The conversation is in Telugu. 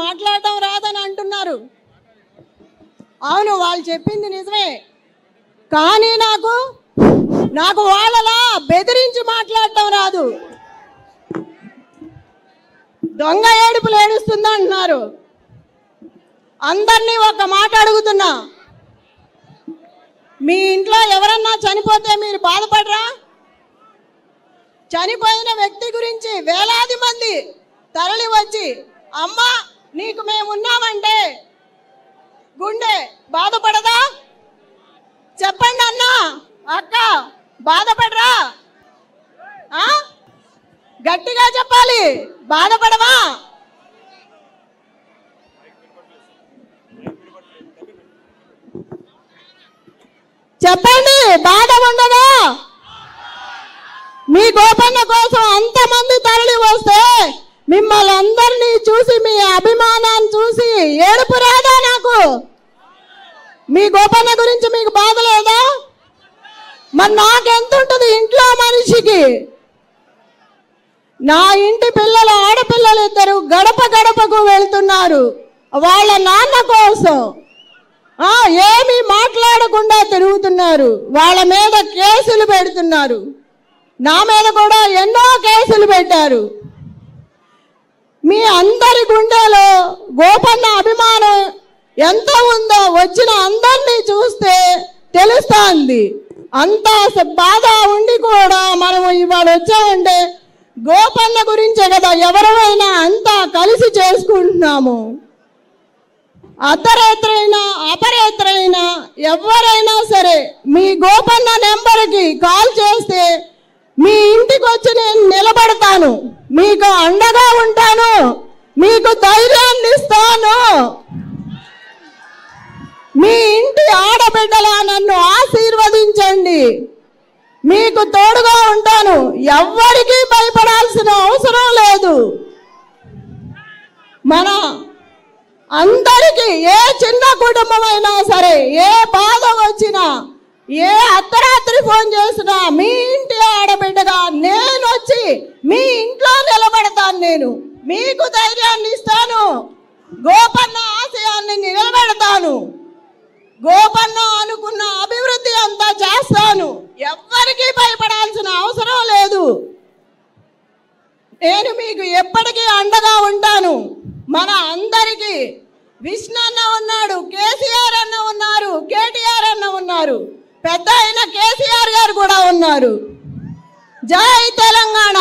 మాట్లాడటం రాదని అంటున్నారు. అవును, వాళ్ళు చెప్పింది నిజమే. కానీ నాకు వాళ్ళలా బెదిరించి మాట్లాడటం రాదు. దొంగ ఏడుపులు ఏడుస్తుందా అంటున్నారు. అందరినీ ఒక మాట అడుగుతున్నా, మీ ఇంట్లో ఎవరన్నా చనిపోతే మీరు బాధపడరా? చనిపోయిన వ్యక్తి గురించి వేలాది మంది తరలి వచ్చి అమ్మా నీకు మేమున్నామంటే గుండె బాధపడదా? చెప్పండి అన్నా, అక్క, బాధపడరా? గట్టిగా చెప్పాలి, బాధపడవా? చెప్పండి, బాధ ఉండదా? మీ గోపన్న కోసం అంతమంది తరలి వస్తే మిమ్మల్ని అందరినీ చూసి, మీ అభిమానాన్ని చూసి ఏడుపు రాదా? నాకు మీ గోపన్న గురించి మీకు బాధ లేదా? మరి నాకెంత ఉంటుంది ఇంట్లో మనిషికి? నా ఇంటి పిల్లలు, ఆడపిల్లలు ఇద్దరు గడప గడపకు వెళ్తున్నారు వాళ్ళ నాన్న కోసం. ఏమీ మాట్లాడకుండా తిరుగుతున్నారు. వాళ్ళ మీద కేసులు పెడుతున్నారు. నా మీద కూడా ఎన్నో కేసులు పెట్టారు. మీ అందరి గుండెలో గోపన్న అభిమానం ఎంత ఉందో వచ్చిన అందరినీ చూస్తే తెలుస్తుంది. అంత బాధ ఉండి కూడా మనం ఇవాళ వచ్చామంటే గోపన్న గురించే కదా. ఎవరైనా అంతా కలిసి చేసుకుంటున్నాము. అర్ధరాత్రైనా అపరాత్రైనా ఎవరైనా సరే మీ గోపన్న నెంబర్కి కాల్ చేస్తే మీ ఇంటికి వచ్చి నేను నిలబడతాను, మీకు అండగా ఉంటాను, మీకు ధైర్యాన్ని ఇస్తాను. మీ ఇంటి ఆడబిడ్డలా నన్ను ఆశీర్వదించండి, మీకు తోడుగా ఉంటాను. ఎవ్వరికీ భయపడాల్సిన అవసరం లేదు. మన అందరికీ ఏ చిన్న కుటుంబమైనా సరే ఏ బాధ వచ్చినా, ఏ అర్ధరాత్రి ఫోన్ చేసినా మీ ఇంటి ఆడబిడ్డగా నేను వచ్చి మీ ఇంట్లో నిలబడతాను. నేను మీకు ధైర్యాన్ని ఇస్తాను, గోపన్న ఆశయాన్ని నిలబెడతాను, గోపన్న అనుకున్న అభివృద్ధి అంతా చేస్తాను. ఎవ్వరికీ భయపడాల్సిన అవసరం లేదు. నేను మీకు ఎప్పటికీ అండగా ఉంటాను. మన అందరికీ విష్ణు అన్న ఉన్నాడు, కేసీఆర్ అన్న ఉన్నారు, కేటీఆర్ అన్న ఉన్నారు, పెద్ద అయిన కేసీఆర్ గారు కూడా ఉన్నారు. జై తెలంగాణ.